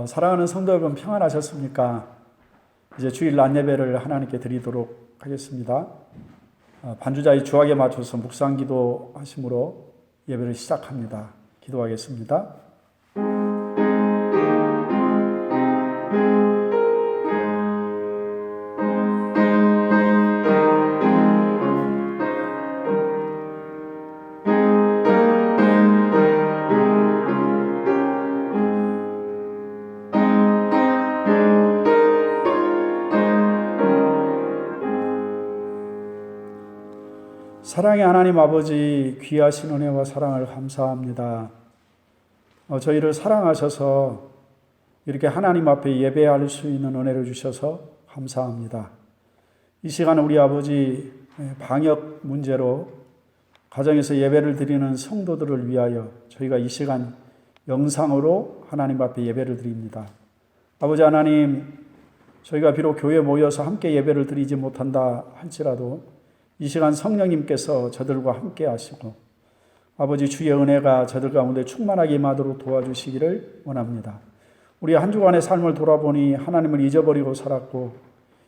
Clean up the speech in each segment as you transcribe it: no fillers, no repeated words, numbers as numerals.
사랑하는 성도 여러분, 평안하셨습니까? 이제 주일 낮 예배를 하나님께 드리도록 하겠습니다. 반주자의 주학에 맞춰서 묵상 기도 하심으로 예배를 시작합니다. 기도하겠습니다. 사랑의 하나님 아버지, 귀하신 은혜와 사랑을 감사합니다. 저희를 사랑하셔서 이렇게 하나님 앞에 예배할 수 있는 은혜를 주셔서 감사합니다. 이 시간 우리 아버지 방역 문제로 가정에서 예배를 드리는 성도들을 위하여 저희가 이 시간 영상으로 하나님 앞에 예배를 드립니다. 아버지 하나님, 저희가 비록 교회에 모여서 함께 예배를 드리지 못한다 할지라도 이 시간 성령님께서 저들과 함께 하시고 아버지 주의 은혜가 저들 가운데 충만하게 임하도록 도와주시기를 원합니다. 우리 한 주간의 삶을 돌아보니 하나님을 잊어버리고 살았고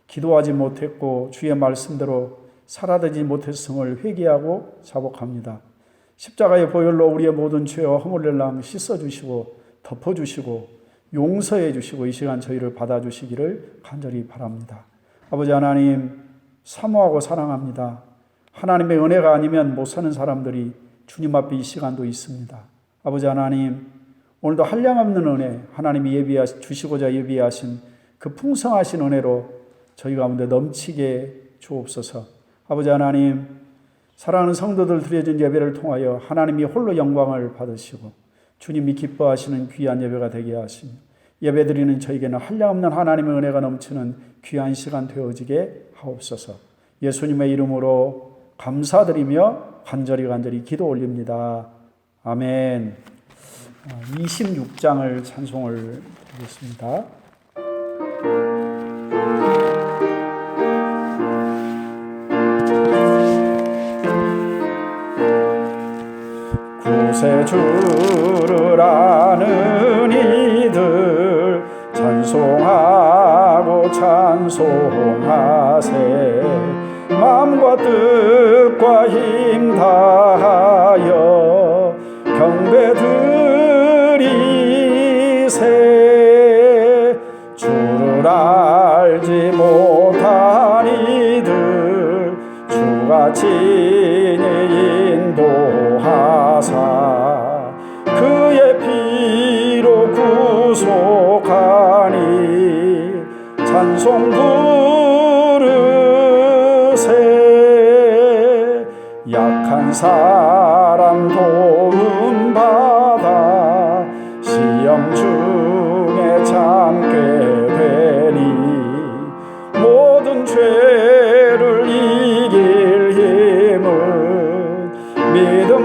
기도하지 못했고 주의 말씀대로 살아되지 못했음을 회개하고 자복합니다. 십자가의 보혈로 우리의 모든 죄와 허물렐랑 씻어주시고 덮어주시고 용서해 주시고 이 시간 저희를 받아주시기를 간절히 바랍니다. 아버지 하나님, 사모하고 사랑합니다. 하나님의 은혜가 아니면 못 사는 사람들이 주님 앞에 이 시간도 있습니다. 아버지 하나님, 오늘도 한량없는 은혜, 하나님이 주시고자 예비하신 그 풍성하신 은혜로 저희 가운데 넘치게 주옵소서. 아버지 하나님, 사랑하는 성도들 드려진 예배를 통하여 하나님이 홀로 영광을 받으시고 주님이 기뻐하시는 귀한 예배가 되게 하시며 예배드리는 저에게는 한량없는 하나님의 은혜가 넘치는 귀한 시간 되어지게 하옵소서. 예수님의 이름으로 감사드리며 간절히 기도 올립니다. 아멘. 26장을 찬송을 드리겠습니다. 구세주를 아는 이들 찬송하고 찬송하세. 마음과 뜻과 힘 다하여 경배드리세. 주를 알지 못한 이들 주가 친히 인도하사 그의 피로 구속하니 찬송 부르세. 약한 사람 도움 받아 시험 중에 참게 되니 모든 죄를 이길 힘은 믿음뿐이라.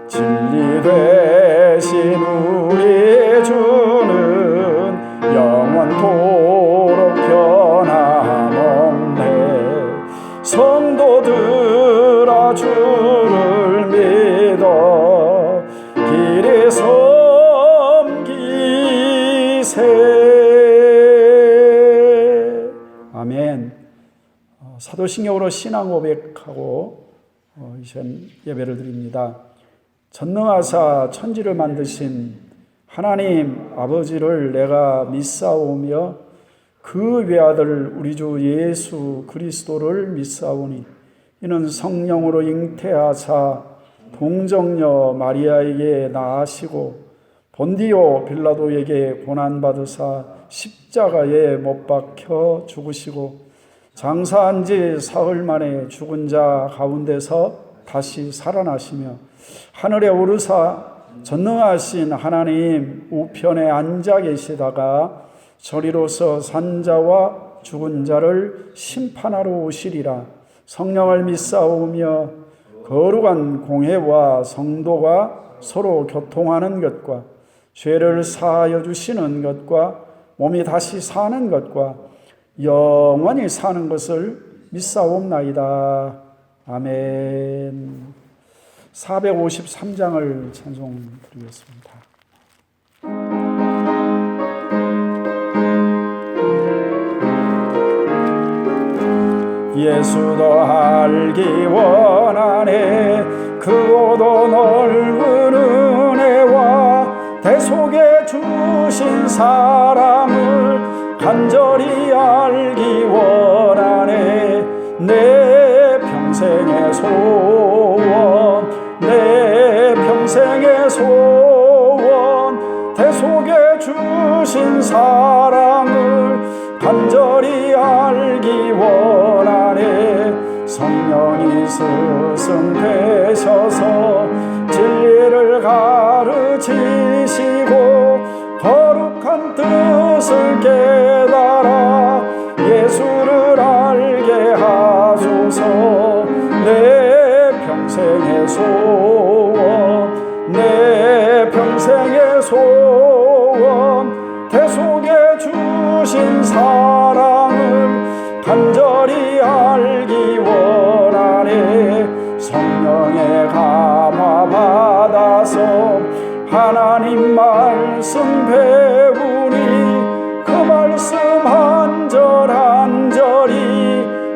진리 되신 우리의 주는 영원토록 변함없네. 성도들아 주를 믿어 길에 섬기세. 아멘. 사도신경으로 신앙 고백하고 이전 예배를 드립니다. 전능하사 천지를 만드신 하나님 아버지를 내가 믿사오며 그 외아들 우리 주 예수 그리스도를 믿사오니 이는 성령으로 잉태하사 동정녀 마리아에게 낳으시고 본디오 빌라도에게 고난받으사 십자가에 못 박혀 죽으시고 장사한 지 사흘 만에 죽은 자 가운데서 다시 살아나시며 하늘에 오르사 전능하신 하나님 우편에 앉아 계시다가 저리로서 산자와 죽은 자를 심판하러 오시리라. 성령을 믿사오며 거룩한 공회와 성도가 서로 교통하는 것과 죄를 사하여 주시는 것과 몸이 다시 사는 것과 영원히 사는 것을 믿사옵나이다. 아멘. 453장을 찬송드리겠습니다. 예수도 알기 원하네. 크고도 넓은 은혜와 대속에 주신 사랑을 간절히 알기 원하네. 내 평생의 소원, 내 평생의 소원, 대속에 주신 사랑을 간절히 알기 원하네. 성령이 스승되셔서 진리를 가르치시고 거룩한 뜻을 깨달아 예수를 알게 하소서. 내 평생의 소원, 내 평생의 소원, 대속에 주신 사랑을 간절히 알기 원하네. 성령의 감화 받아서 하나님 말씀 배우니 그 말씀 한 절 한 절이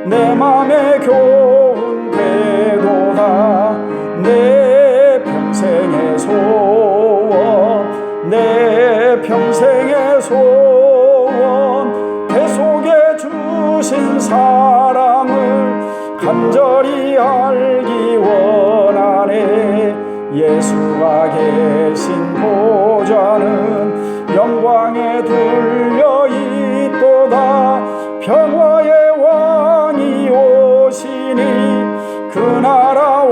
내 맘에 교훈 되도다. 내 평생의 소원, 내 평생의 소원, 대속에 주신 사랑을 간절히 알기 원하네. 예수가 계신 보좌는 영광에 둘려 있도다. 평화의 왕이 오시니 그 나라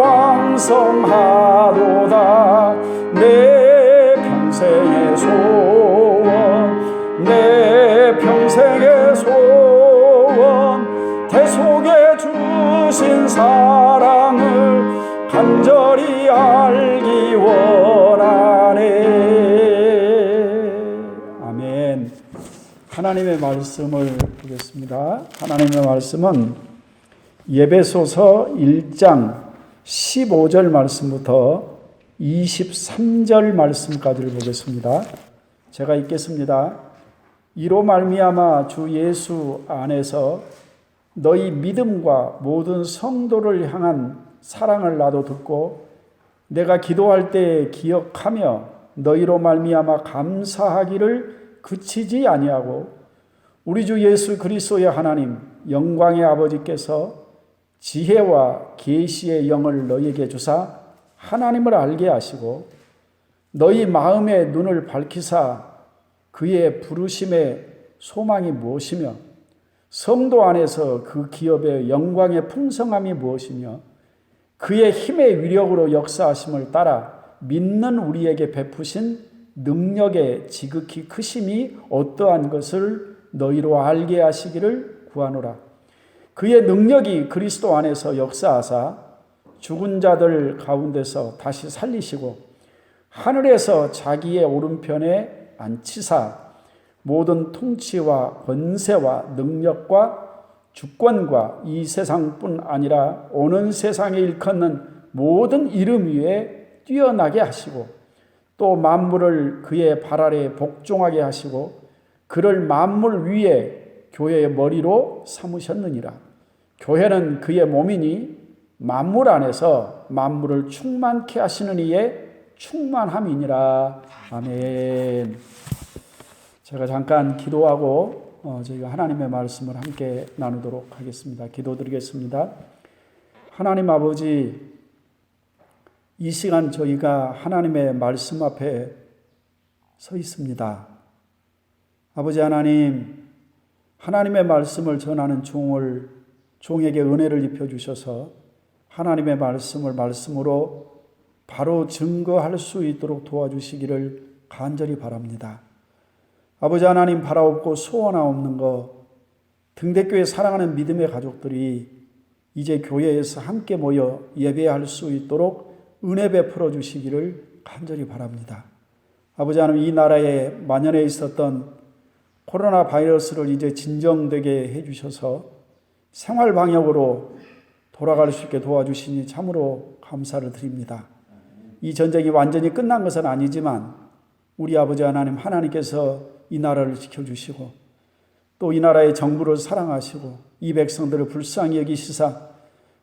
왕성하도다. 내 평생의 소원, 내 평생의 소원, 대속에 주신 사랑을 간절히 알기 원하네. 아멘. 하나님의 말씀을 보겠습니다. 하나님의 말씀은 에베소서 1장 15절 말씀부터 23절 말씀까지를 보겠습니다. 제가 읽겠습니다. 이로 말미암아 주 예수 안에서 너희 믿음과 모든 성도를 향한 사랑을 나도 듣고 내가 기도할 때 기억하며 너희로 말미암아 감사하기를 그치지 아니하고 우리 주 예수 그리스도의 하나님 영광의 아버지께서 지혜와 계시의 영을 너희에게 주사 하나님을 알게 하시고 너희 마음의 눈을 밝히사 그의 부르심의 소망이 무엇이며 성도 안에서 그 기업의 영광의 풍성함이 무엇이며 그의 힘의 위력으로 역사하심을 따라 믿는 우리에게 베푸신 능력의 지극히 크심이 어떠한 것을 너희로 알게 하시기를 구하노라. 그의 능력이 그리스도 안에서 역사하사 죽은 자들 가운데서 다시 살리시고 하늘에서 자기의 오른편에 앉히사 모든 통치와 권세와 능력과 주권과 이 세상뿐 아니라 오는 세상에 일컫는 모든 이름 위에 뛰어나게 하시고 또 만물을 그의 발 아래 복종하게 하시고 그를 만물 위에 교회의 머리로 삼으셨느니라. 교회는 그의 몸이니 만물 안에서 만물을 충만케 하시는 이의 충만함이니라. 아멘. 제가 잠깐 기도하고 저희가 하나님의 말씀을 함께 나누도록 하겠습니다. 기도드리겠습니다. 하나님 아버지, 이 시간 저희가 하나님의 말씀 앞에 서 있습니다. 아버지 하나님, 하나님의 말씀을 전하는 종에게 은혜를 입혀주셔서 하나님의 말씀을 말씀으로 바로 증거할 수 있도록 도와주시기를 간절히 바랍니다. 아버지 하나님, 바라옵고 소원하옵는 것 등대교회 사랑하는 믿음의 가족들이 이제 교회에서 함께 모여 예배할 수 있도록 은혜 베풀어 주시기를 간절히 바랍니다. 아버지 하나님, 이 나라에 만연해 있었던 코로나 바이러스를 이제 진정되게 해주셔서 생활 방역으로 돌아갈 수 있게 도와주시니 참으로 감사를 드립니다. 이 전쟁이 완전히 끝난 것은 아니지만 우리 아버지 하나님께서 이 나라를 지켜주시고 또 이 나라의 정부를 사랑하시고 이 백성들을 불쌍히 여기시사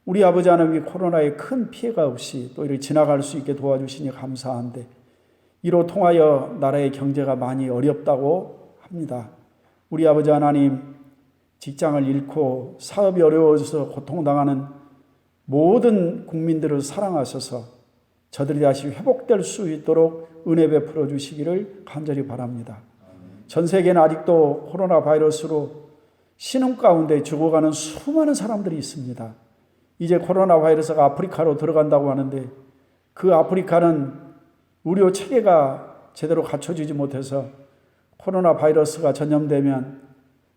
우리 아버지 하나님이 코로나에 큰 피해가 없이 또 이를 지나갈 수 있게 도와주시니 감사한데 이로 통하여 나라의 경제가 많이 어렵다고 합니다. 우리 아버지 하나님 직장을 잃고 사업이 어려워져서 고통당하는 모든 국민들을 사랑하셔서 저들이 다시 회복될 수 있도록 은혜 베풀어 주시기를 간절히 바랍니다. 전 세계는 아직도 코로나 바이러스로 신음 가운데 죽어가는 수많은 사람들이 있습니다. 이제 코로나 바이러스가 아프리카로 들어간다고 하는데 그 아프리카는 의료 체계가 제대로 갖춰지지 못해서 코로나 바이러스가 전염되면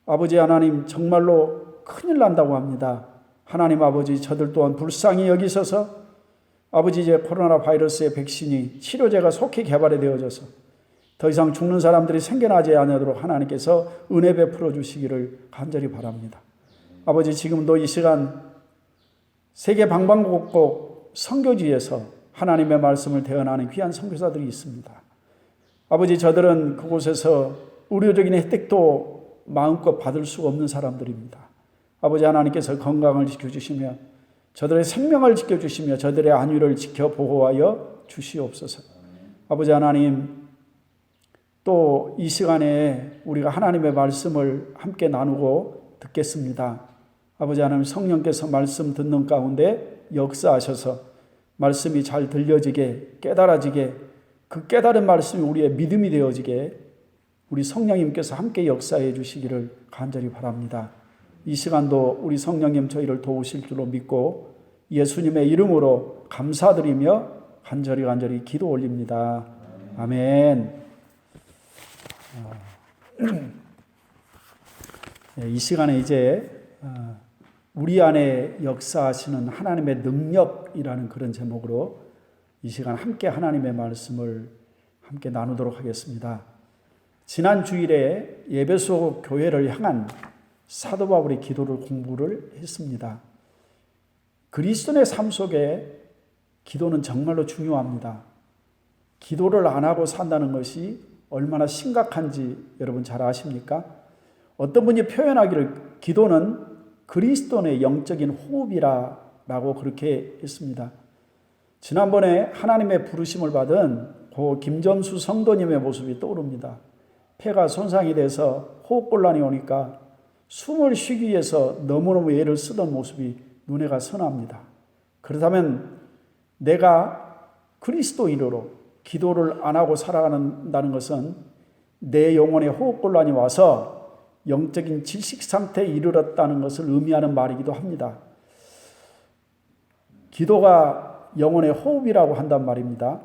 아버지 하나님 정말로 큰일 난다고 합니다. 하나님 아버지 저들 또한 불쌍히 여기셔서 아버지 이제 코로나 바이러스의 백신이 치료제가 속히 개발이 되어져서 더 이상 죽는 사람들이 생겨나지 않도록 하나님께서 은혜 베풀어 주시기를 간절히 바랍니다. 아버지 지금도 이 시간 세계 방방곡곡 선교지에서 하나님의 말씀을 대언하는 귀한 선교사들이 있습니다. 아버지 저들은 그곳에서 의료적인 혜택도 마음껏 받을 수가 없는 사람들입니다. 아버지 하나님께서 건강을 지켜주시며 저들의 생명을 지켜주시며 저들의 안위를 지켜 보호하여 주시옵소서. 아버지 하나님 또 이 시간에 우리가 하나님의 말씀을 함께 나누고 듣겠습니다. 아버지 하나님 성령께서 말씀 듣는 가운데 역사하셔서 말씀이 잘 들려지게 깨달아지게 그 깨달은 말씀이 우리의 믿음이 되어지게 우리 성령님께서 함께 역사해 주시기를 간절히 바랍니다. 이 시간도 우리 성령님 저희를 도우실 줄로 믿고 예수님의 이름으로 감사드리며 간절히 기도 올립니다. 아멘. 이 시간에 이제 우리 안에 역사하시는 하나님의 능력이라는 그런 제목으로 이 시간 함께 하나님의 말씀을 함께 나누도록 하겠습니다. 지난 주일에 에베소 교회를 향한 사도 바울의 기도를 공부를 했습니다. 그리스도인의 삶 속에 기도는 정말로 중요합니다. 기도를 안 하고 산다는 것이 얼마나 심각한지 여러분 잘 아십니까? 어떤 분이 표현하기를 기도는 그리스도인의 영적인 호흡이라고 그렇게 했습니다. 지난번에 하나님의 부르심을 받은 고 김점수 성도님의 모습이 떠오릅니다. 폐가 손상이 돼서 호흡곤란이 오니까 숨을 쉬기 위해서 너무너무 애를 쓰던 모습이 눈에가 선합니다. 그렇다면 내가 그리스도인으로 기도를 안 하고 살아간다는 것은 내 영혼에 호흡곤란이 와서 영적인 질식 상태에 이르렀다는 것을 의미하는 말이기도 합니다. 기도가 영혼의 호흡이라고 한단 말입니다.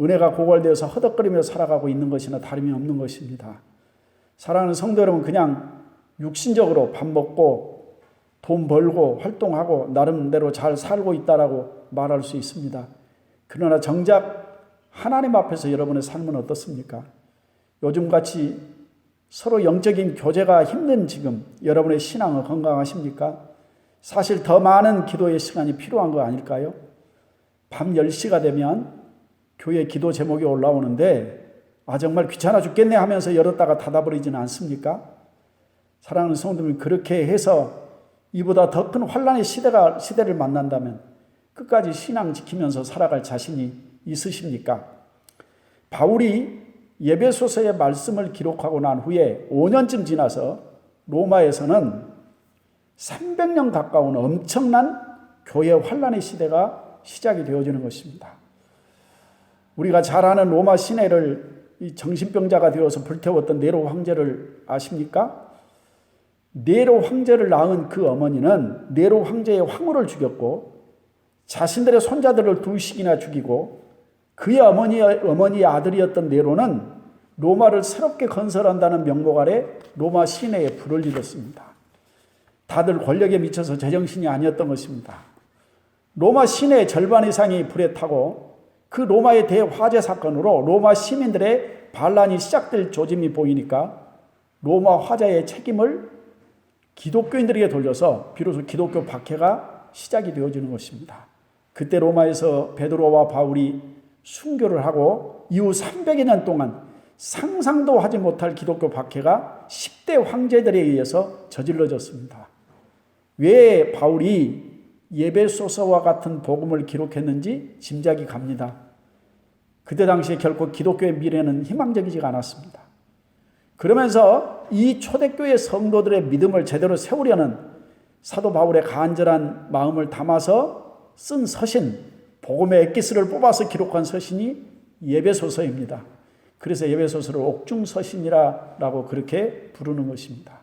은혜가 고갈되어서 허덕거리며 살아가고 있는 것이나 다름이 없는 것입니다. 사랑하는 성도 여러분, 그냥 육신적으로 밥 먹고 돈 벌고 활동하고 나름대로 잘 살고 있다라고 말할 수 있습니다. 그러나 정작 하나님 앞에서 여러분의 삶은 어떻습니까? 요즘같이 서로 영적인 교제가 힘든 지금 여러분의 신앙은 건강하십니까? 사실 더 많은 기도의 시간이 필요한 거 아닐까요? 밤 10시가 되면 교회 기도 제목이 올라오는데 정말 귀찮아 죽겠네 하면서 열었다가 닫아버리지는 않습니까? 사랑하는 성도님, 그렇게 해서 이보다 더 큰 환란의 시대를 만난다면 끝까지 신앙 지키면서 살아갈 자신이 있으십니까? 바울이 에베소서의 말씀을 기록하고 난 후에 5년쯤 지나서 로마에서는 300년 가까운 엄청난 교회 환란의 시대가 시작이 되어지는 것입니다. 우리가 잘 아는 로마 시내를 정신병자가 되어서 불태웠던 네로 황제를 아십니까? 네로 황제를 낳은 그 어머니는 네로 황제의 황후를 죽였고 자신들의 손자들을 2씩이나 죽이고 그의 어머니의 아들이었던 네로는 로마를 새롭게 건설한다는 명목 아래 로마 시내에 불을 일었습니다. 다들 권력에 미쳐서 제정신이 아니었던 것입니다. 로마 시내의 절반 이상이 불에 타고 그 로마의 대화재 사건으로 로마 시민들의 반란이 시작될 조짐이 보이니까 로마 화재의 책임을 기독교인들에게 돌려서 비로소 기독교 박해가 시작이 되어지는 것입니다. 그때 로마에서 베드로와 바울이 순교를 하고 이후 300여 년 동안 상상도 하지 못할 기독교 박해가 10대 황제들에 의해서 저질러졌습니다. 왜 바울이 에베소서와 같은 복음을 기록했는지 짐작이 갑니다. 그때 당시에 결코 기독교의 미래는 희망적이지가 않았습니다. 그러면서 이 초대교회 성도들의 믿음을 제대로 세우려는 사도 바울의 간절한 마음을 담아서 쓴 서신, 복음의 엑기스를 뽑아서 기록한 서신이 에베소서입니다. 그래서 에베소서를 옥중서신이라고 그렇게 부르는 것입니다.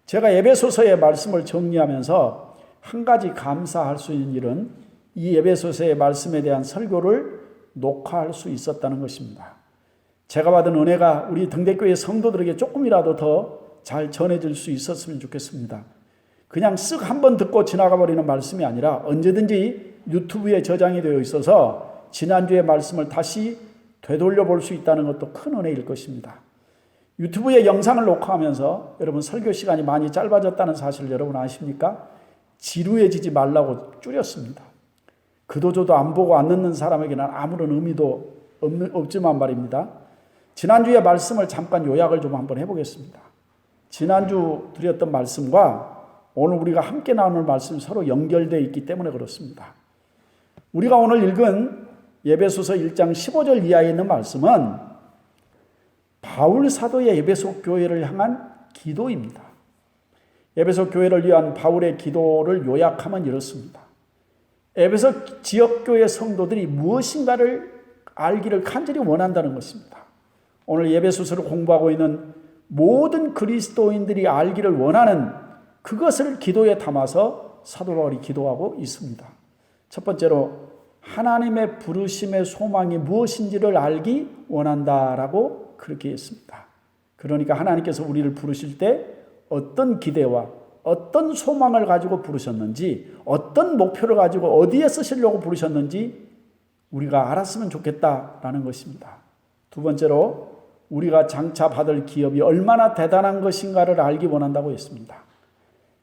제가 에베소서의 말씀을 정리하면서 한 가지 감사할 수 있는 일은 이 에베소서의 말씀에 대한 설교를 녹화할 수 있었다는 것입니다. 제가 받은 은혜가 우리 등대교회 성도들에게 조금이라도 더 잘 전해질 수 있었으면 좋겠습니다. 그냥 쓱 한번 듣고 지나가 버리는 말씀이 아니라 언제든지 유튜브에 저장이 되어 있어서 지난주의 말씀을 다시 되돌려 볼 수 있다는 것도 큰 은혜일 것입니다. 유튜브에 영상을 녹화하면서 여러분 설교 시간이 많이 짧아졌다는 사실을 여러분 아십니까? 지루해지지 말라고 줄였습니다. 그도저도 안 보고 안 듣는 사람에게는 아무런 의미도 없지만 말입니다. 지난주의 말씀을 잠깐 요약을 좀 한번 해보겠습니다. 지난주 드렸던 말씀과 오늘 우리가 함께 나눌 말씀이 서로 연결되어 있기 때문에 그렇습니다. 우리가 오늘 읽은 에베소서 1장 15절 이하에 있는 말씀은 바울 사도의 에베소 교회를 향한 기도입니다. 에베소 교회를 위한 바울의 기도를 요약하면 이렇습니다. 에베소 지역교회 성도들이 무엇인가를 알기를 간절히 원한다는 것입니다. 오늘 에베소서를 공부하고 있는 모든 그리스도인들이 알기를 원하는 그것을 기도에 담아서 사도 바울이 기도하고 있습니다. 첫 번째로 하나님의 부르심의 소망이 무엇인지를 알기 원한다라고 그렇게 했습니다. 그러니까 하나님께서 우리를 부르실 때 어떤 기대와 어떤 소망을 가지고 부르셨는지, 어떤 목표를 가지고 어디에 쓰시려고 부르셨는지 우리가 알았으면 좋겠다라는 것입니다. 두 번째로 우리가 장차 받을 기업이 얼마나 대단한 것인가를 알기 원한다고 했습니다.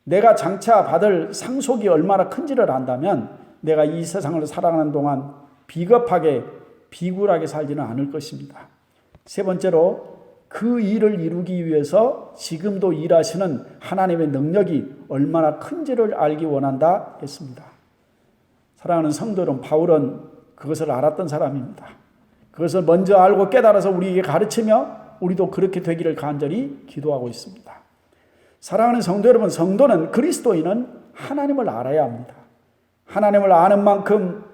내가 장차 받을 상속이 얼마나 큰지를 안다면 내가 이 세상을 살아가는 동안 비겁하게 비굴하게 살지는 않을 것입니다. 세 번째로 그 일을 이루기 위해서 지금도 일하시는 하나님의 능력이 얼마나 큰지를 알기 원한다 했습니다. 사랑하는 성도 여러분, 바울은 그것을 알았던 사람입니다. 그것을 먼저 알고 깨달아서 우리에게 가르치며 우리도 그렇게 되기를 간절히 기도하고 있습니다. 사랑하는 성도 여러분, 성도는 그리스도인은 하나님을 알아야 합니다. 하나님을 아는 만큼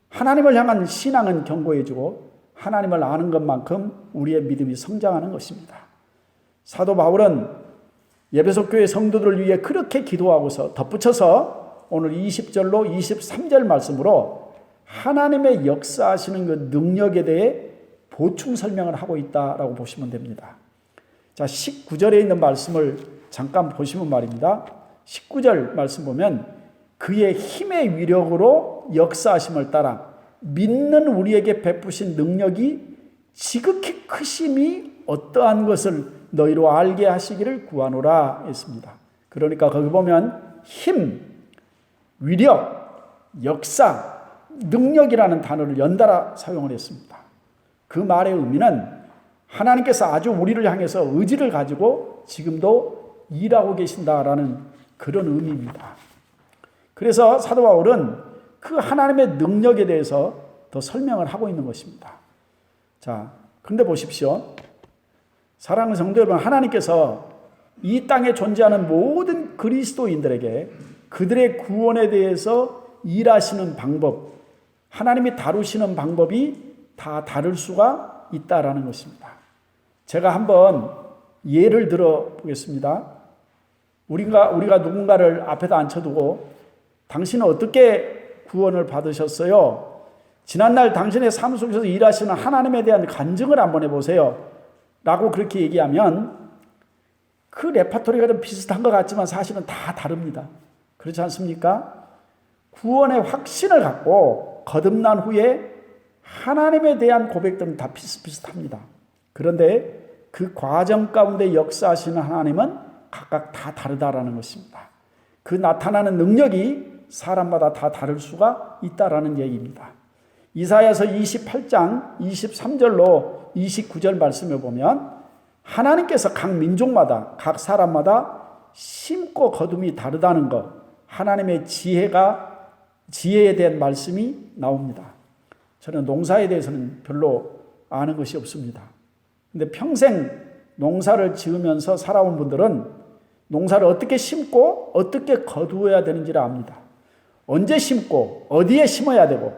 하나님을 향한 신앙은 견고해지고 하나님을 아는 것만큼 우리의 믿음이 성장하는 것입니다. 사도 바울은 에베소 교회 성도들을 위해 그렇게 기도하고서 덧붙여서 오늘 20절로 23절 말씀으로 하나님의 역사하시는 그 능력에 대해 보충 설명을 하고 있다라고 보시면 됩니다. 자, 19절에 있는 말씀을 잠깐 보시면 말입니다. 19절 말씀 보면 그의 힘의 위력으로 역사하심을 따라 믿는 우리에게 베푸신 능력이 지극히 크심이 어떠한 것을 너희로 알게 하시기를 구하노라 했습니다. 그러니까 거기 보면 힘, 위력, 역사, 능력이라는 단어를 연달아 사용을 했습니다. 그 말의 의미는 하나님께서 아주 우리를 향해서 의지를 가지고 지금도 일하고 계신다라는 그런 의미입니다. 그래서 사도 바울은 그 하나님의 능력에 대해서 더 설명을 하고 있는 것입니다. 자, 그런데 보십시오. 사랑하는 성도 여러분, 하나님께서 이 땅에 존재하는 모든 그리스도인들에게 그들의 구원에 대해서 일하시는 방법, 하나님이 다루시는 방법이 다 다를 수가 있다라는 것입니다. 제가 한번 예를 들어 보겠습니다. 우리가 누군가를 앞에다 앉혀두고 당신은 어떻게 구원을 받으셨어요? 지난날 당신의 삶 속에서 일하시는 하나님에 대한 간증을 한번 해보세요. 라고 그렇게 얘기하면 그 레파토리가 좀 비슷한 것 같지만 사실은 다 다릅니다. 그렇지 않습니까? 구원의 확신을 갖고 거듭난 후에 하나님에 대한 고백들은 다 비슷비슷합니다. 그런데 그 과정 가운데 역사하시는 하나님은 각각 다 다르다라는 것입니다. 그 나타나는 능력이 사람마다 다 다를 수가 있다라는 얘기입니다. 이사야서 28장 23절로 29절 말씀을 보면 하나님께서 각 민족마다 각 사람마다 심고 거둠이 다르다는 것, 하나님의 지혜에 대한 말씀이 나옵니다. 저는 농사에 대해서는 별로 아는 것이 없습니다. 근데 평생 농사를 지으면서 살아온 분들은 농사를 어떻게 심고 어떻게 거두어야 되는지를 압니다. 언제 심고 어디에 심어야 되고,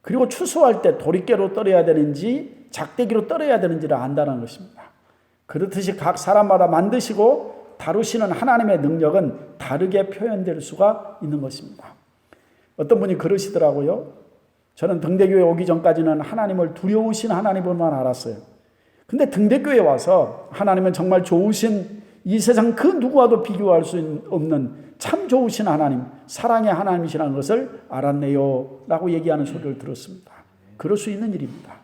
그리고 추수할 때 도리깨로 떨어야 되는지 작대기로 떨어야 되는지를 안다는 것입니다. 그렇듯이 각 사람마다 만드시고 다루시는 하나님의 능력은 다르게 표현될 수가 있는 것입니다. 어떤 분이 그러시더라고요. 저는 등대교회 오기 전까지는 하나님을 두려우신 하나님을만 알았어요. 근데 등대교회에 와서 하나님은 정말 좋으신, 이 세상 그 누구와도 비교할 수 없는 참 좋으신 하나님, 사랑의 하나님이시라는 것을 알았네요 라고 얘기하는 소리를 들었습니다. 그럴 수 있는 일입니다.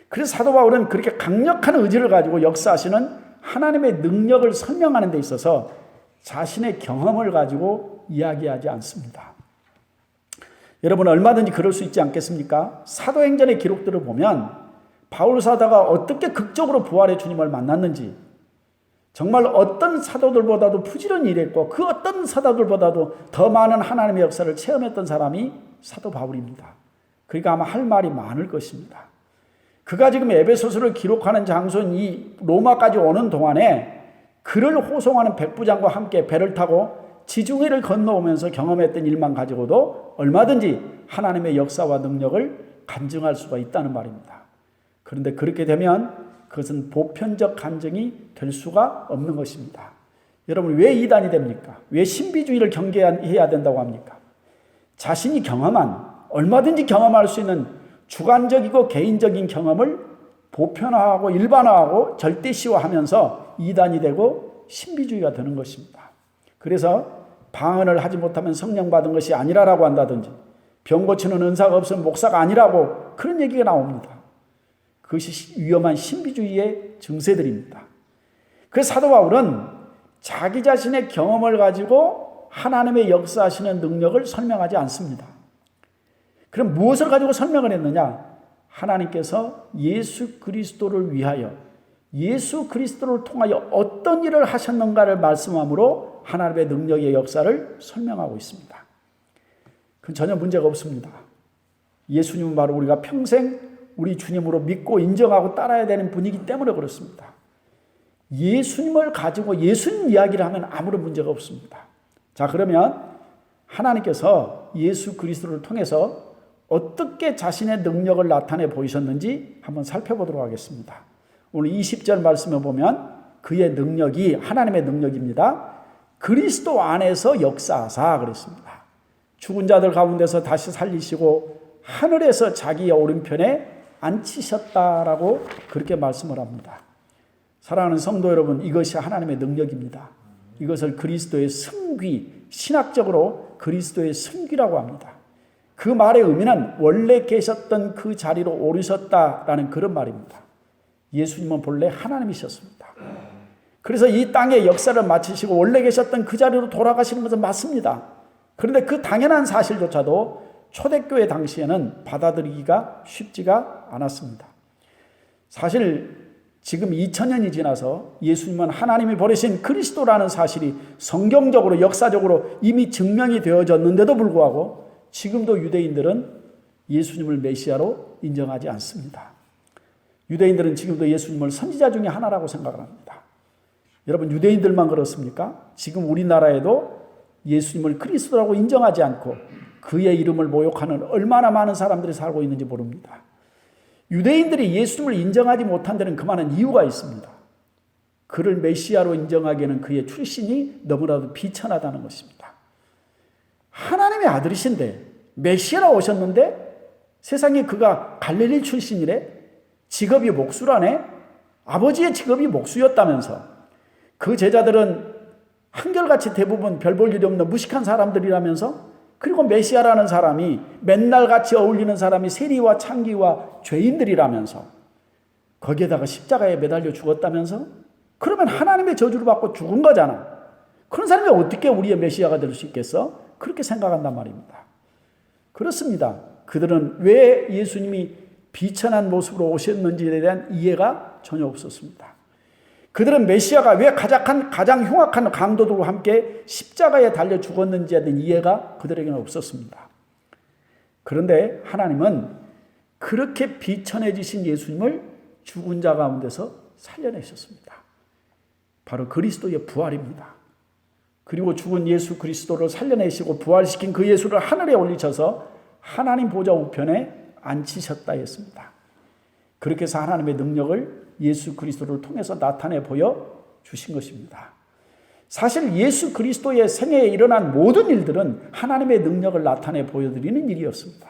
그래서 사도 바울은 그렇게 강력한 의지를 가지고 역사하시는 하나님의 능력을 설명하는 데 있어서 자신의 경험을 가지고 이야기하지 않습니다. 여러분, 얼마든지 그럴 수 있지 않겠습니까? 사도행전의 기록들을 보면 바울 사도가 어떻게 극적으로 부활의 주님을 만났는지, 정말 어떤 사도들보다도 부지런히 일했고 그 어떤 사도들보다도 더 많은 하나님의 역사를 체험했던 사람이 사도 바울입니다. 그러니까 아마 할 말이 많을 것입니다. 그가 지금 에베소서를 기록하는 장소인 이 로마까지 오는 동안에 그를 호송하는 백부장과 함께 배를 타고 지중해를 건너오면서 경험했던 일만 가지고도 얼마든지 하나님의 역사와 능력을 간증할 수가 있다는 말입니다. 그런데 그렇게 되면 그것은 보편적 간증이 될 수가 없는 것입니다. 여러분, 왜 이단이 됩니까? 왜 신비주의를 경계해야 된다고 합니까? 자신이 경험한, 얼마든지 경험할 수 있는 주관적이고 개인적인 경험을 보편화하고 일반화하고 절대시화하면서 이단이 되고 신비주의가 되는 것입니다. 그래서 방언을 하지 못하면 성령 받은 것이 아니라라고 한다든지, 병 고치는 은사가 없으면 목사가 아니라고, 그런 얘기가 나옵니다. 그것이 위험한 신비주의의 증세들입니다. 그래서 사도 바울은 자기 자신의 경험을 가지고 하나님의 역사하시는 능력을 설명하지 않습니다. 그럼 무엇을 가지고 설명을 했느냐? 하나님께서 예수 그리스도를 위하여, 예수 그리스도를 통하여 어떤 일을 하셨는가를 말씀함으로 하나님의 능력의 역사를 설명하고 있습니다. 그건 전혀 문제가 없습니다. 예수님은 바로 우리가 평생 우리 주님으로 믿고 인정하고 따라야 되는 분이기 때문에 그렇습니다. 예수님을 가지고 예수님 이야기를 하면 아무런 문제가 없습니다. 자, 그러면 하나님께서 예수 그리스도를 통해서 어떻게 자신의 능력을 나타내 보이셨는지 한번 살펴보도록 하겠습니다. 오늘 20절 말씀에 보면 그의 능력이, 하나님의 능력입니다. 그리스도 안에서 역사하사 그랬습니다. 죽은 자들 가운데서 다시 살리시고 하늘에서 자기의 오른편에 앉히셨다라고 그렇게 말씀을 합니다. 사랑하는 성도 여러분, 이것이 하나님의 능력입니다. 이것을 그리스도의 승귀, 신학적으로 그리스도의 승귀라고 합니다. 그 말의 의미는 원래 계셨던 그 자리로 오르셨다라는 그런 말입니다. 예수님은 본래 하나님이셨습니다. 그래서 이 땅의 역사를 마치시고 원래 계셨던 그 자리로 돌아가시는 것은 맞습니다. 그런데 그 당연한 사실조차도 초대교회 당시에는 받아들이기가 쉽지가 않았습니다. 사실 지금 2000년이 지나서 예수님은 하나님이 보내신 그리스도라는 사실이 성경적으로 역사적으로 이미 증명이 되어졌는데도 불구하고 지금도 유대인들은 예수님을 메시아로 인정하지 않습니다. 유대인들은 지금도 예수님을 선지자 중에 하나라고 생각을 합니다. 여러분, 유대인들만 그렇습니까? 지금 우리나라에도 예수님을 그리스도라고 인정하지 않고 그의 이름을 모욕하는 얼마나 많은 사람들이 살고 있는지 모릅니다. 유대인들이 예수님을 인정하지 못한 데는 그만한 이유가 있습니다. 그를 메시아로 인정하기에는 그의 출신이 너무나도 비천하다는 것입니다. 하나님의 아들이신데 메시아로 오셨는데 세상에 그가 갈릴리 출신이래? 직업이 목수라네? 아버지의 직업이 목수였다면서 그 제자들은 한결같이 대부분 별 볼 일이 없는 무식한 사람들이라면서, 그리고 메시아라는 사람이 맨날 같이 어울리는 사람이 세리와 창기와 죄인들이라면서 거기에다가 십자가에 매달려 죽었다면서, 그러면 하나님의 저주를 받고 죽은 거잖아. 그런 사람이 어떻게 우리의 메시아가 될 수 있겠어? 그렇게 생각한단 말입니다. 그렇습니다. 그들은 왜 예수님이 비천한 모습으로 오셨는지에 대한 이해가 전혀 없었습니다. 그들은 메시아가 왜 가장 흉악한 강도들과 함께 십자가에 달려 죽었는지에 대한 이해가 그들에게는 없었습니다. 그런데 하나님은 그렇게 비천해지신 예수님을 죽은 자 가운데서 살려내셨습니다. 바로 그리스도의 부활입니다. 그리고 죽은 예수 그리스도를 살려내시고 부활시킨 그 예수를 하늘에 올리셔서 하나님 보좌 우편에 앉히셨다 했습니다. 그렇게 해서 하나님의 능력을 예수 그리스도를 통해서 나타내 보여주신 것입니다. 사실 예수 그리스도의 생애에 일어난 모든 일들은 하나님의 능력을 나타내 보여드리는 일이었습니다.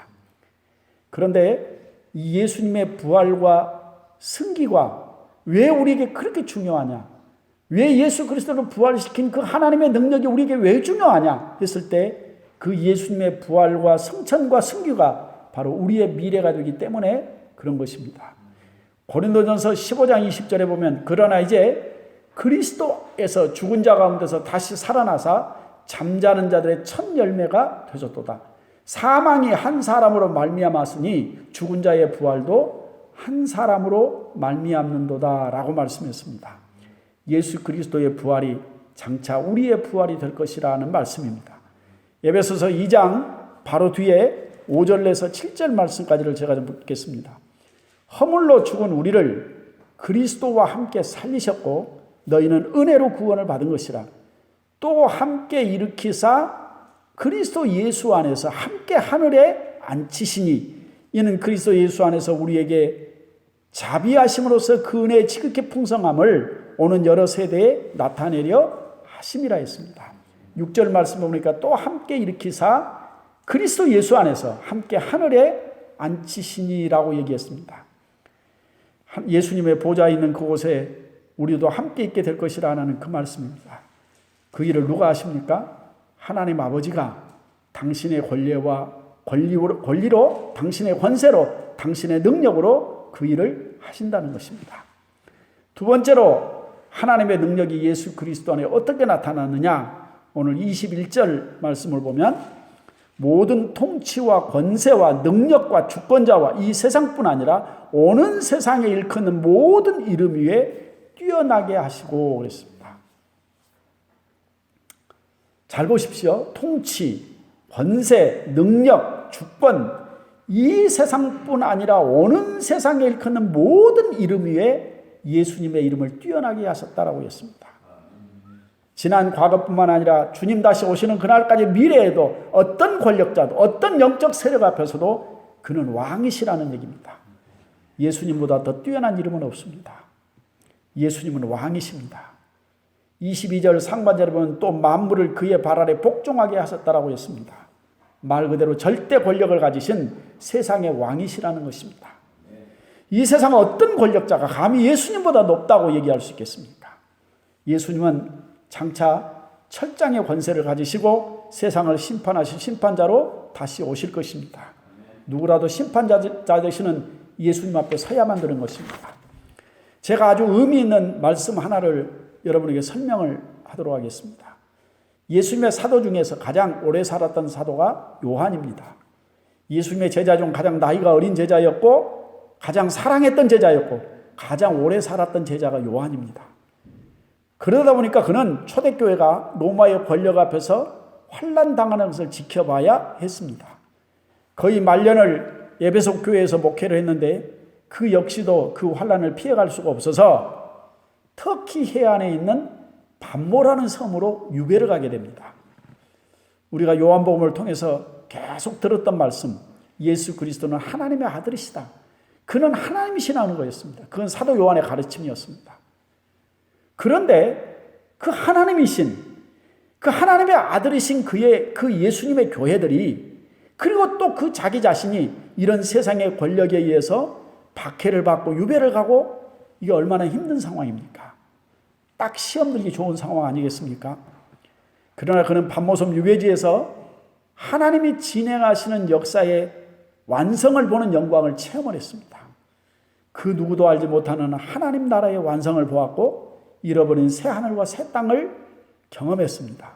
그런데 이 예수님의 부활과 승기가 왜 우리에게 그렇게 중요하냐? 왜 예수 그리스도를 부활시킨 그 하나님의 능력이 우리에게 왜 중요하냐 했을 때 그 예수님의 부활과 승천과 승규가 바로 우리의 미래가 되기 때문에 그런 것입니다. 고린도전서 15장 20절에 보면 그러나 이제 그리스도에서 죽은 자 가운데서 다시 살아나사 잠자는 자들의 첫 열매가 되셨도다. 사망이 한 사람으로 말미암았으니 죽은 자의 부활도 한 사람으로 말미암는도다 라고 말씀했습니다. 예수 그리스도의 부활이 장차 우리의 부활이 될 것이라는 말씀입니다. 에베소서 2장 바로 뒤에 5절에서 7절 말씀까지를 제가 좀 읽겠습니다. 허물로 죽은 우리를 그리스도와 함께 살리셨고 너희는 은혜로 구원을 받은 것이라. 또 함께 일으키사 그리스도 예수 안에서 함께 하늘에 앉히시니 이는 그리스도 예수 안에서 우리에게 자비하심으로써 그 은혜의 지극히 풍성함을 오는 여러 세대에 나타내려 하심이라 했습니다. 6절 말씀 보니까 또 함께 일으키사 그리스도 예수 안에서 함께 하늘에 앉히시니라고 얘기했습니다. 예수님의 보좌에 있는 그곳에 우리도 함께 있게 될 것이라는 그 말씀입니다. 그 일을 누가 하십니까? 하나님 아버지가 당신의 권리로 당신의 권세로 당신의 능력으로 그 일을 하신다는 것입니다. 두 번째로 하나님의 능력이 예수 그리스도 안에 어떻게 나타나느냐? 오늘 21절 말씀을 보면 모든 통치와 권세와 능력과 주권자와 이 세상뿐 아니라 오는 세상에 일컫는 모든 이름 위에 뛰어나게 하시고 그랬습니다. 잘 보십시오. 통치, 권세, 능력, 주권 이 세상뿐 아니라 오는 세상에 일컫는 모든 이름 위에 예수님의 이름을 뛰어나게 하셨다라고 했습니다. 지난 과거뿐만 아니라 주님 다시 오시는 그날까지 미래에도 어떤 권력자도 어떤 영적 세력 앞에서도 그는 왕이시라는 얘기입니다. 예수님보다 더 뛰어난 이름은 없습니다. 예수님은 왕이십니다. 22절 상반절에 보면 또 만물을 그의 발 아래 복종하게 하셨다라고 했습니다. 말 그대로 절대 권력을 가지신 세상의 왕이시라는 것입니다. 이 세상의 어떤 권력자가 감히 예수님보다 높다고 얘기할 수 있겠습니까? 예수님은 장차 철장의 권세를 가지시고 세상을 심판하실 심판자로 다시 오실 것입니다. 누구라도 심판자 되시는 예수님 앞에 서야만 되는 것입니다. 제가 아주 의미 있는 말씀 하나를 여러분에게 설명을 하도록 하겠습니다. 예수님의 사도 중에서 가장 오래 살았던 사도가 요한입니다. 예수님의 제자 중 가장 나이가 어린 제자였고 가장 사랑했던 제자였고 가장 오래 살았던 제자가 요한입니다. 그러다 보니까 그는 초대교회가 로마의 권력 앞에서 환난당하는 것을 지켜봐야 했습니다. 거의 말년을 에베소 교회에서 목회를 했는데 그 역시도 그 환난을 피해갈 수가 없어서 터키 해안에 있는 반모라는 섬으로 유배를 가게 됩니다. 우리가 요한복음을 통해서 계속 들었던 말씀, 예수 그리스도는 하나님의 아들이시다. 그는 하나님이시라는 거였습니다. 그건 사도 요한의 가르침이었습니다. 그런데 그 하나님이신, 그 하나님의 아들이신 그 예수님의 교회들이 그리고 또 그 자기 자신이 이런 세상의 권력에 의해서 박해를 받고 유배를 가고 이게 얼마나 힘든 상황입니까? 딱 시험 들기 좋은 상황 아니겠습니까? 그러나 그는 반모섬 유배지에서 하나님이 진행하시는 역사의 완성을 보는 영광을 체험을 했습니다. 그 누구도 알지 못하는 하나님 나라의 완성을 보았고 잃어버린 새 하늘과 새 땅을 경험했습니다.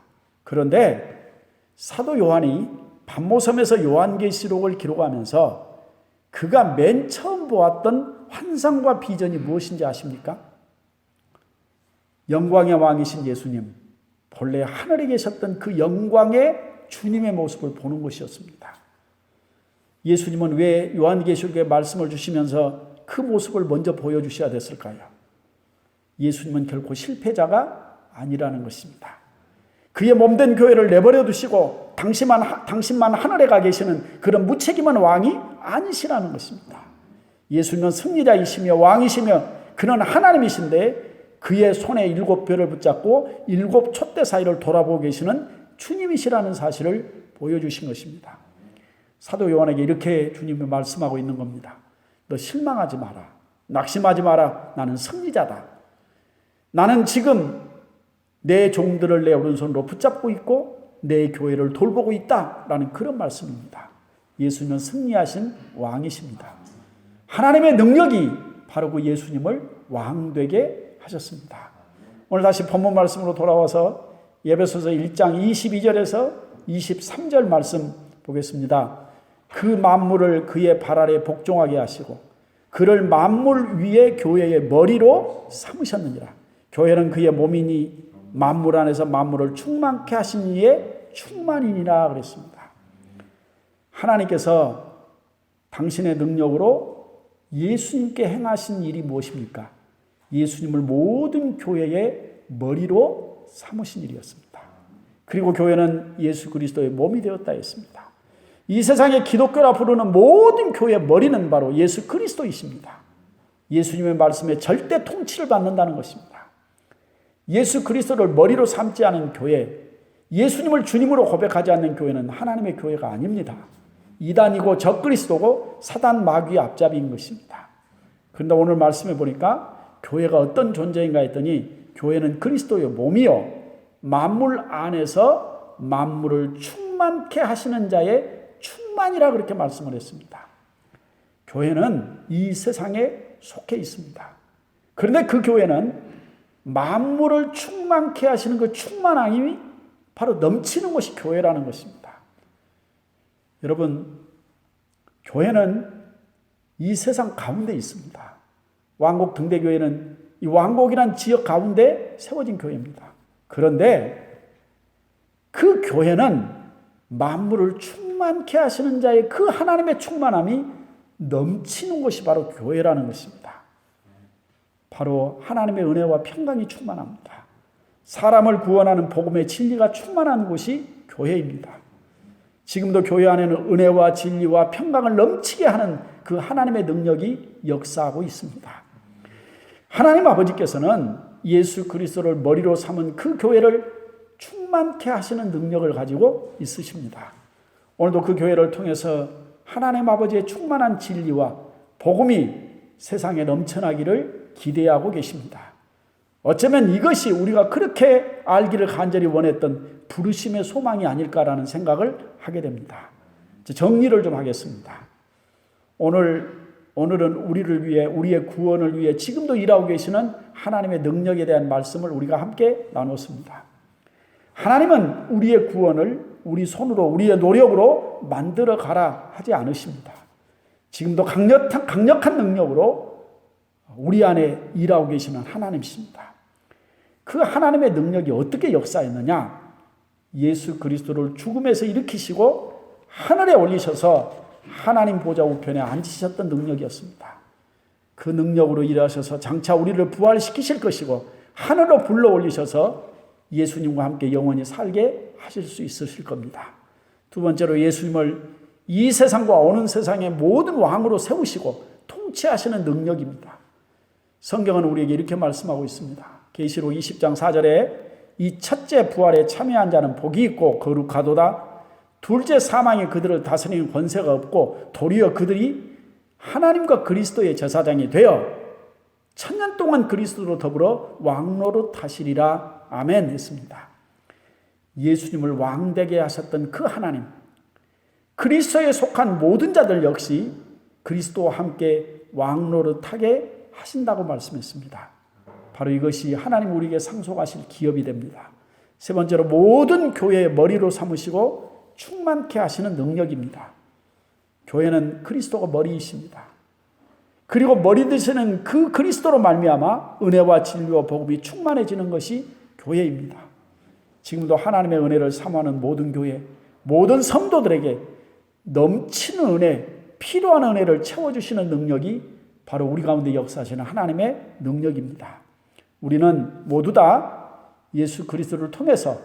그런데 사도 요한이 반모섬에서 요한계시록을 기록하면서 그가 맨 처음 보았던 환상과 비전이 무엇인지 아십니까? 영광의 왕이신 예수님, 본래 하늘에 계셨던 그 영광의 주님의 모습을 보는 것이었습니다. 예수님은 왜 요한계시록에 말씀을 주시면서 그 모습을 먼저 보여주셔야 됐을까요? 예수님은 결코 실패자가 아니라는 것입니다. 그의 몸된 교회를 내버려 두시고 당신만 하늘에 가 계시는 그런 무책임한 왕이 아니시라는 것입니다. 예수님은 승리자이시며 왕이시며 그는 하나님이신데 그의 손에 7별을 붙잡고 7 촛대 사이를 돌아보고 계시는 주님이시라는 사실을 보여주신 것입니다. 사도 요한에게 이렇게 주님이 말씀하고 있는 겁니다. 너 실망하지 마라. 낙심하지 마라. 나는 승리자다. 나는 지금 내 종들을 내 오른손으로 붙잡고 있고 내 교회를 돌보고 있다라는 그런 말씀입니다. 예수님은 승리하신 왕이십니다. 하나님의 능력이 바로 그 예수님을 왕되게 하셨습니다. 오늘 다시 본문 말씀으로 돌아와서 에베소서 1장 22절에서 23절 말씀 보겠습니다. 그 만물을 그의 발 아래 복종하게 하시고 그를 만물 위에 교회의 머리로 삼으셨느니라. 교회는 그의 몸이니 만물 안에서 만물을 충만케 하신 이의 충만이니라 그랬습니다. 하나님께서 당신의 능력으로 예수님께 행하신 일이 무엇입니까? 예수님을 모든 교회의 머리로 삼으신 일이었습니다. 그리고 교회는 예수 그리스도의 몸이 되었다 했습니다. 이 세상에 기독교라 부르는 모든 교회의 머리는 바로 예수 그리스도이십니다. 예수님의 말씀에 절대 통치를 받는다는 것입니다. 예수 그리스도를 머리로 삼지 않은 교회, 예수님을 주님으로 고백하지 않는 교회는 하나님의 교회가 아닙니다. 이단이고 적그리스도고 사단 마귀의 앞잡이인 것입니다. 그런데 오늘 말씀해 보니까 교회가 어떤 존재인가 했더니 교회는 그리스도의 몸이요 만물 안에서 만물을 충만케 하시는 자의 충만이라 그렇게 말씀을 했습니다. 교회는 이 세상에 속해 있습니다. 그런데 그 교회는 만물을 충만케 하시는 그 충만함이 바로 넘치는 것이 교회라는 것입니다. 여러분, 교회는 이 세상 가운데 있습니다. 왕곡 등대교회는 이 왕곡이란 지역 가운데 세워진 교회입니다. 그런데 그 교회는 만물을 충만케 하시는 자의 그 하나님의 충만함이 넘치는 것이 바로 교회라는 것입니다. 바로 하나님의 은혜와 평강이 충만합니다. 사람을 구원하는 복음의 진리가 충만한 곳이 교회입니다. 지금도 교회 안에는 은혜와 진리와 평강을 넘치게 하는 그 하나님의 능력이 역사하고 있습니다. 하나님 아버지께서는 예수 그리스도를 머리로 삼은 그 교회를 충만케 하시는 능력을 가지고 있으십니다. 오늘도 그 교회를 통해서 하나님 아버지의 충만한 진리와 복음이 세상에 넘쳐나기를 기대하고 계십니다. 어쩌면 이것이 우리가 그렇게 알기를 간절히 원했던 부르심의 소망이 아닐까라는 생각을 하게 됩니다. 정리를 좀 하겠습니다. 오늘은 우리를 위해, 우리의 구원을 위해 지금도 일하고 계시는 하나님의 능력에 대한 말씀을 우리가 함께 나눴습니다. 하나님은 우리의 구원을 우리 손으로, 우리의 노력으로 만들어 가라 하지 않으십니다. 지금도 강력한 능력으로 우리 안에 일하고 계시는 하나님이십니다. 그 하나님의 능력이 어떻게 역사했느냐? 예수 그리스도를 죽음에서 일으키시고 하늘에 올리셔서 하나님 보좌 우편에 앉으셨던 능력이었습니다. 그 능력으로 일하셔서 장차 우리를 부활시키실 것이고 하늘로 불러 올리셔서 예수님과 함께 영원히 살게 하실 수 있으실 겁니다. 두 번째로 예수님을 이 세상과 오는 세상의 모든 왕으로 세우시고 통치하시는 능력입니다. 성경은 우리에게 이렇게 말씀하고 있습니다. 계시록 20장 4절에 이 첫째 부활에 참여한 자는 복이 있고 거룩하도다. 둘째 사망이 그들을 다스리는 권세가 없고 도리어 그들이 하나님과 그리스도의 제사장이 되어 천년 동안 그리스도로 더불어 왕노릇 하시리라. 아멘 했습니다. 예수님을 왕되게 하셨던 그 하나님, 그리스도에 속한 모든 자들 역시 그리스도와 함께 왕노릇하게 하신다고 말씀했습니다. 바로 이것이 하나님 우리에게 상속하실 기업이 됩니다. 세 번째로 모든 교회의 머리로 삼으시고 충만케 하시는 능력입니다. 교회는 그리스도가 머리이십니다. 그리고 머리 되시는 그 그리스도로 말미암아 은혜와 진리와 복음이 충만해지는 것이 교회입니다. 지금도 하나님의 은혜를 사모하는 모든 교회, 모든 성도들에게 넘치는 은혜, 필요한 은혜를 채워주시는 능력이 바로 우리 가운데 역사하시는 하나님의 능력입니다. 우리는 모두 다 예수 그리스도를 통해서,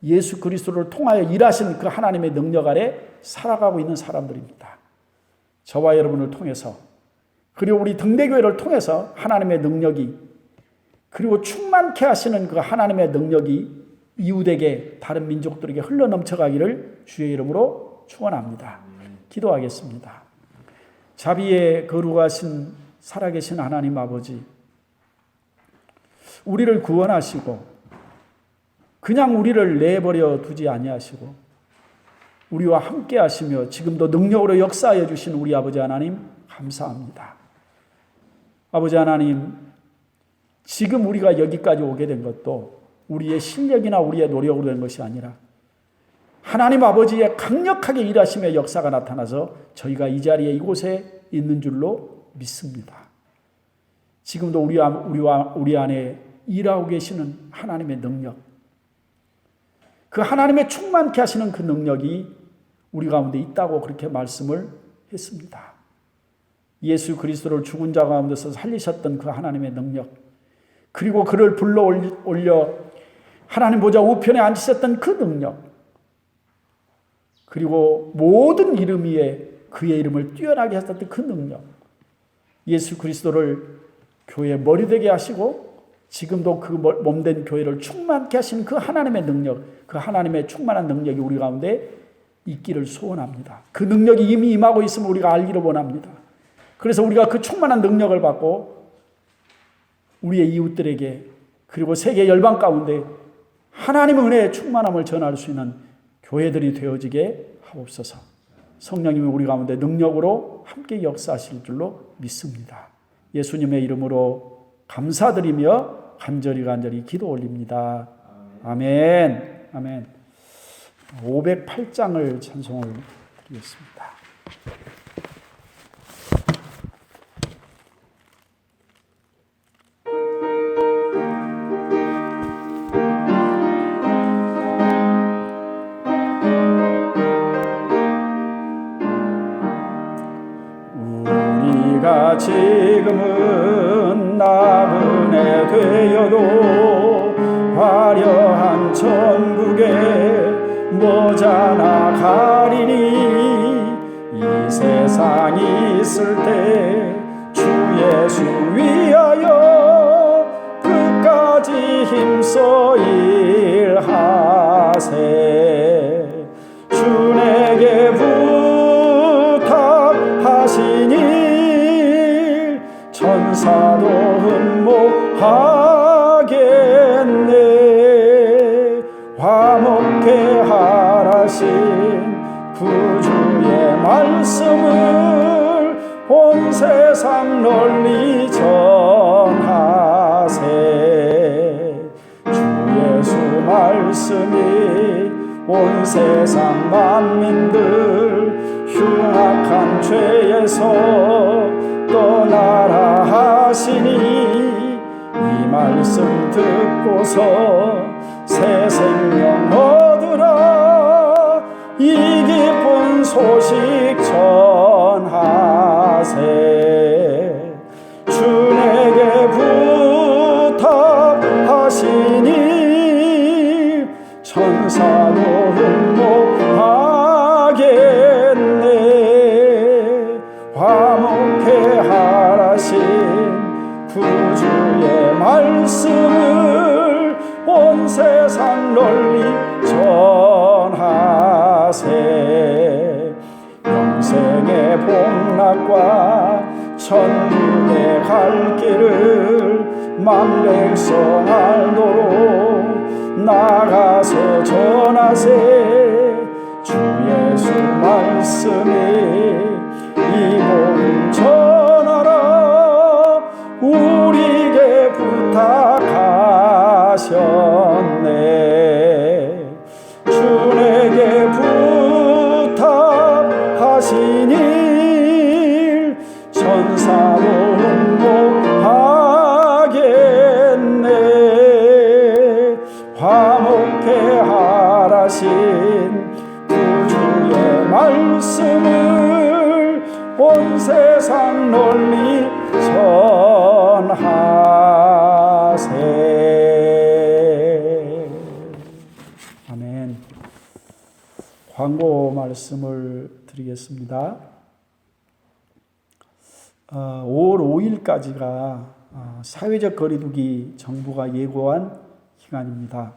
예수 그리스도를 통하여 일하신 그 하나님의 능력 아래 살아가고 있는 사람들입니다. 저와 여러분을 통해서, 그리고 우리 등대교회를 통해서 하나님의 능력이, 그리고 충만케 하시는 그 하나님의 능력이 이웃에게, 다른 민족들에게 흘러넘쳐가기를 주의 이름으로 축원합니다. 기도하겠습니다. 자비에 거룩하신 살아계신 하나님 아버지, 우리를 구원하시고 그냥 우리를 내버려 두지 아니하시고 우리와 함께 하시며 지금도 능력으로 역사하여 주신 우리 아버지 하나님 감사합니다. 아버지 하나님, 지금 우리가 여기까지 오게 된 것도 우리의 실력이나 우리의 노력으로 된 것이 아니라 하나님 아버지의 강력하게 일하심의 역사가 나타나서 저희가 이 자리에 이곳에 있는 줄로 믿습니다. 지금도 우리 안에 일하고 계시는 하나님의 능력, 그 하나님의 충만케 하시는 그 능력이 우리 가운데 있다고 그렇게 말씀을 했습니다. 예수 그리스도를 죽은 자 가운데서 살리셨던 그 하나님의 능력, 그리고 그를 불러 올려 하나님 보좌 우편에 앉으셨던 그 능력, 그리고 모든 이름 위에 그의 이름을 뛰어나게 하셨던 그 능력, 예수 그리스도를 교회의 머리 되게 하시고 지금도 그 몸된 교회를 충만케 하신 그 하나님의 능력, 그 하나님의 충만한 능력이 우리 가운데 있기를 소원합니다. 그 능력이 이미 임하고 있음을 우리가 알기를 원합니다. 그래서 우리가 그 충만한 능력을 받고 우리의 이웃들에게, 그리고 세계 열방 가운데 하나님의 은혜의 충만함을 전할 수 있는 교회들이 되어지게 하옵소서. 성령님이 우리 가운데 능력으로 함께 역사하실 줄로 믿습니다. 예수님의 이름으로 감사드리며 간절히 기도 올립니다. 아멘. 아멘. 508장을 찬송을 드리겠습니다. 우리가 지금은 나그네 되어도 화려한 천국에 모자나 가리니 이 세상이 있을 때 주 예수 위하여 끝까지 힘써 일하세. 주 내게 부탁하신 일 천사도 흠모하겠네. 화목해 하라신 구주의 말씀을 온 세상 널리 전하세. 주 예수 말씀이 온 세상 만민들 흉악한 죄에서 떠나라 하시니 이 말씀 듣고서 새 생명 얻으라. 이 기쁜 소식 전하세. 주 내게 부탁하시니 천사도 흠모하겠네. 화목해 하라신 구주의 말씀을 온 세상 널리 전하세. 영생의 복락과 천국에 갈 길을 만백성 알도록 나가서 전하세. 주 예수 말씀이 이 복음 전하라. 우리에게 부탁하셨네. 주 내게 광고 말씀을 드리겠습니다. 5월 5일까지가 사회적 거리두기 정부가 예고한 기간입니다.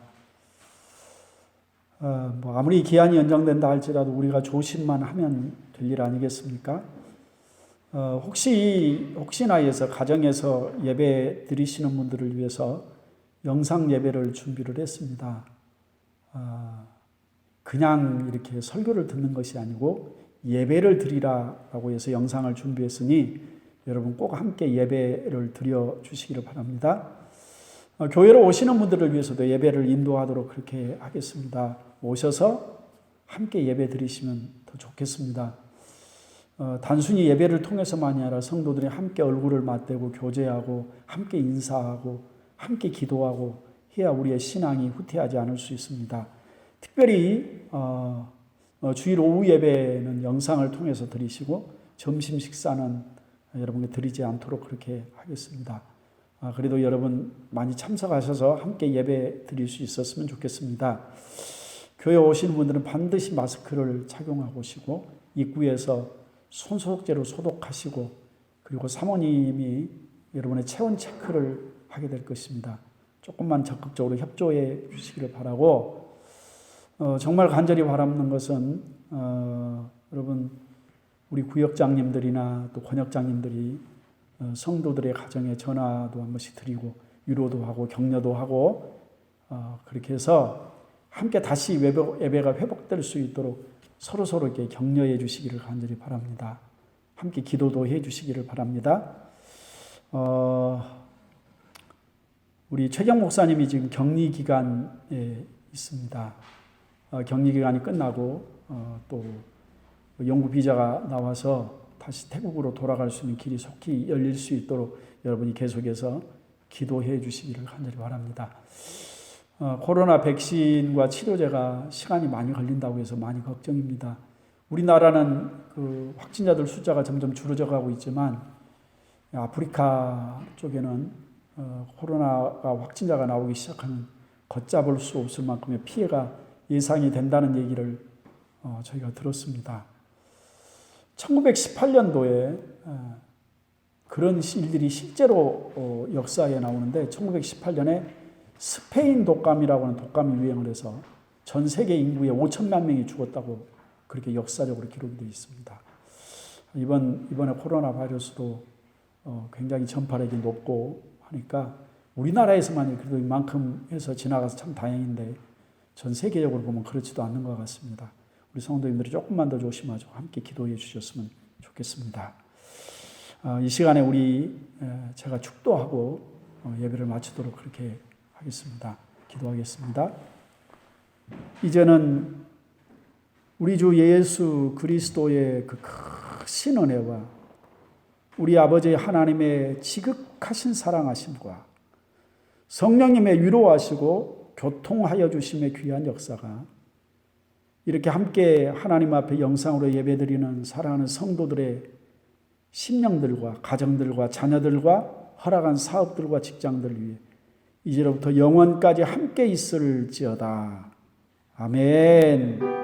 아무리 기한이 연장된다 할지라도 우리가 조심만 하면 될 일 아니겠습니까? 혹시나 해서 가정에서 예배 드리시는 분들을 위해서 영상 예배를 준비를 했습니다. 그냥 이렇게 설교를 듣는 것이 아니고 예배를 드리라라고 해서 영상을 준비했으니 여러분 꼭 함께 예배를 드려 주시기를 바랍니다. 교회로 오시는 분들을 위해서도 예배를 인도하도록 그렇게 하겠습니다. 오셔서 함께 예배 드리시면 더 좋겠습니다. 단순히 예배를 통해서만이 아니라 성도들이 함께 얼굴을 맞대고 교제하고 함께 인사하고 함께 기도하고 해야 우리의 신앙이 후퇴하지 않을 수 있습니다. 특별히 주일 오후 예배는 영상을 통해서 드리시고 점심 식사는 여러분께 드리지 않도록 그렇게 하겠습니다. 그래도 여러분 많이 참석하셔서 함께 예배 드릴 수 있었으면 좋겠습니다. 교회 오시는 분들은 반드시 마스크를 착용하고 오시고 입구에서 손소독제로 소독하시고 그리고 사모님이 여러분의 체온 체크를 하게 될 것입니다. 조금만 적극적으로 협조해 주시기를 바라고 정말 간절히 바라는 것은 여러분 우리 구역장님들이나 또 권역장님들이 성도들의 가정에 전화도 한 번씩 드리고 위로도 하고 격려도 하고 그렇게 해서 함께 다시 예배가 회복될 수 있도록 서로 이렇게 격려해 주시기를 간절히 바랍니다. 함께 기도도 해 주시기를 바랍니다. 우리 최경 목사님이 지금 격리 기간에 있습니다. 격리 기간이 끝나고 또 영구 비자가 나와서 다시 태국으로 돌아갈 수 있는 길이 속히 열릴 수 있도록 여러분이 계속해서 기도해 주시기를 간절히 바랍니다. 코로나 백신과 치료제가 시간이 많이 걸린다고 해서 많이 걱정입니다. 우리나라는 그 확진자들 숫자가 점점 줄어져 가고 있지만 아프리카 쪽에는 코로나가 확진자가 나오기 시작하면 걷잡을 수 없을 만큼의 피해가 예상이 된다는 얘기를 저희가 들었습니다. 1918년도에 그런 일들이 실제로 역사에 나오는데 1918년에 스페인 독감이라고 하는 독감이 유행을 해서 전 세계 인구의 5천만 명이 죽었다고 그렇게 역사적으로 기록이 되어 있습니다. 이번에 코로나 바이러스도 굉장히 전파력이 높고 하니까 우리나라에서만 그래도 이만큼 해서 지나가서 참 다행인데 전 세계적으로 보면 그렇지도 않는 것 같습니다. 우리 성도님들이 조금만 더 조심하고 함께 기도해 주셨으면 좋겠습니다. 이 시간에 제가 축도하고 예배를 마치도록 그렇게 하겠습니다. 기도하겠습니다. 이제는 우리 주 예수 그리스도의 그 크신 은혜와 우리 아버지 하나님의 지극하신 사랑하심과 성령님의 위로하시고 교통하여 주심의 귀한 역사가 이렇게 함께 하나님 앞에 영상으로 예배드리는 사랑하는 성도들의 심령들과 가정들과 자녀들과 허락한 사업들과 직장들 위해 이제로부터 영원까지 함께 있을지어다. 아멘.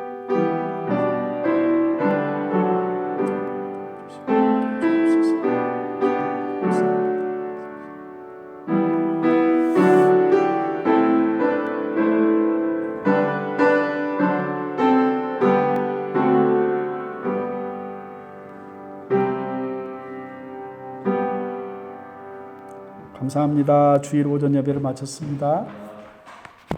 감사합니다. 주일 오전 예배를 마쳤습니다.